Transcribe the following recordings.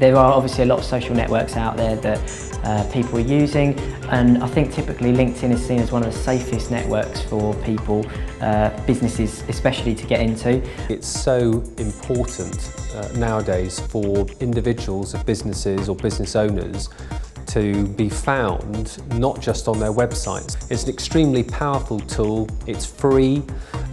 There are obviously a lot of social networks out there that people are using, and I think typically LinkedIn is seen as one of the safest networks for people, businesses especially, to get into. It's so important nowadays for individuals of businesses or business owners to be found not just on their websites. It's an extremely powerful tool, it's free,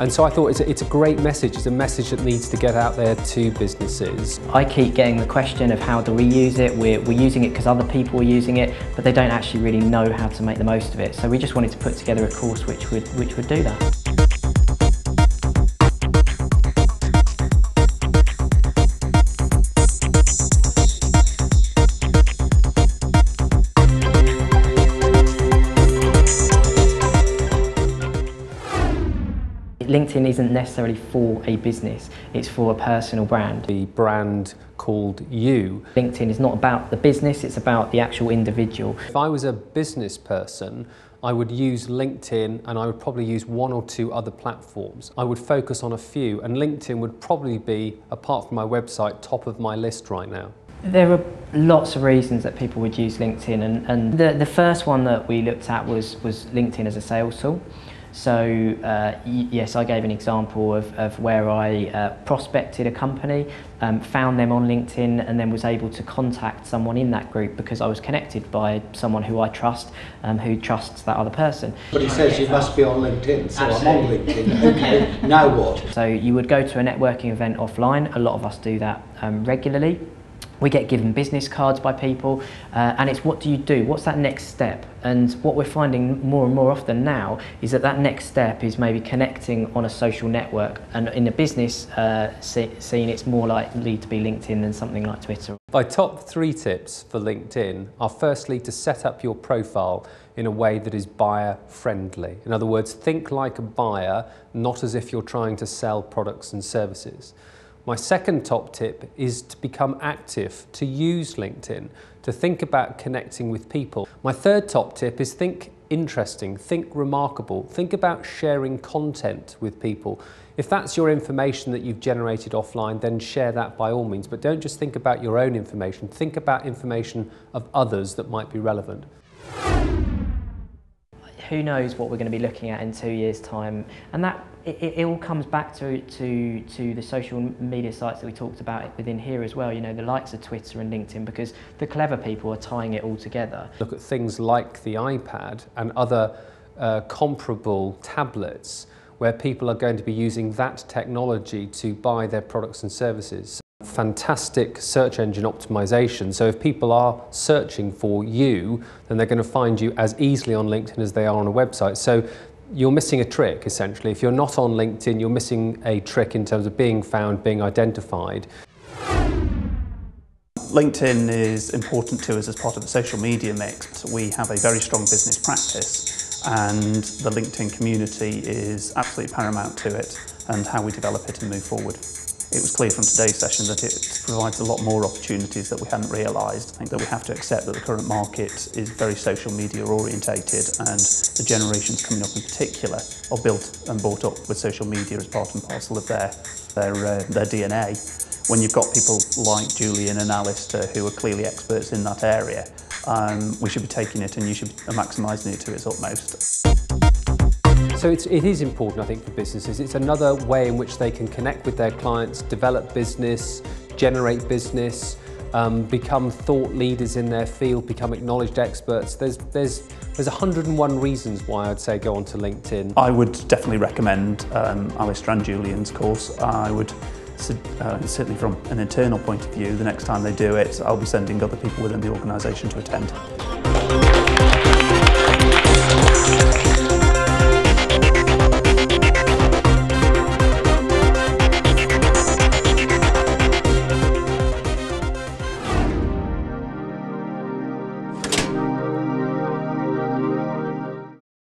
and so I thought it's a great message. It's a message that needs to get out there to businesses. I keep getting the question of how do we use it. We're using it because other people are using it, but they don't actually really know how to make the most of it. So we just wanted to put together a course which would do that. LinkedIn isn't necessarily for a business, it's for a personal brand. The brand called you. LinkedIn is not about the business, it's about the actual individual. If I was a business person, I would use LinkedIn, and I would probably use one or two other platforms. I would focus on a few, and LinkedIn would probably be, apart from my website, top of my list right now. There are lots of reasons that people would use LinkedIn, and the first one that we looked at was LinkedIn as a sales tool. So yes, I gave an example of where I prospected a company, found them on LinkedIn, and then was able to contact someone in that group because I was connected by someone who I trust, who trusts that other person. But he says you must be on LinkedIn, so I'm on LinkedIn. Okay, now what? So you would go to a networking event offline. A lot of us do that regularly. We get given business cards by people, and it's what do you do? What's that next step? And what we're finding more and more often now is that next step is maybe connecting on a social network, and in the business scene it's more likely to be LinkedIn than something like Twitter. My top 3 tips for LinkedIn are firstly to set up your profile in a way that is buyer friendly. In other words, think like a buyer, not as if you're trying to sell products and services. My second top tip is to become active, to use LinkedIn, to think about connecting with people. My third top tip is think interesting, think remarkable, think about sharing content with people. If that's your information that you've generated offline, then share that by all means, but don't just think about your own information, think about information of others that might be relevant. Who knows what we're going to be looking at in 2 years' time, and that it all comes back to the social media sites that we talked about within here as well, you know, the likes of Twitter and LinkedIn, because the clever people are tying it all together. Look at things like the iPad and other comparable tablets where people are going to be using that technology to buy their products and services. Fantastic search engine optimization, so if people are searching for you, then they're going to find you as easily on LinkedIn as they are on a website. So you're missing a trick, essentially. If you're not on LinkedIn, you're missing a trick in terms of being found, being identified. LinkedIn is important to us as part of the social media mix. We have a very strong business practice, and the LinkedIn community is absolutely paramount to it and how we develop it and move forward. It was clear from today's session that it provides a lot more opportunities that we hadn't realised. I think that we have to accept that the current market is very social media orientated, and the generations coming up in particular are built and brought up with social media as part and parcel of their DNA. When you've got people like Julian and Alistair who are clearly experts in that area, we should be taking it, and you should be maximising it to its utmost. So it is important, I think, for businesses. It's another way in which they can connect with their clients, develop business, generate business, become thought leaders in their field, become acknowledged experts. There's 101 reasons why I'd say go onto LinkedIn. I would definitely recommend Alistair and Julian's course. I would certainly from an internal point of view, the next time they do it, I'll be sending other people within the organisation to attend.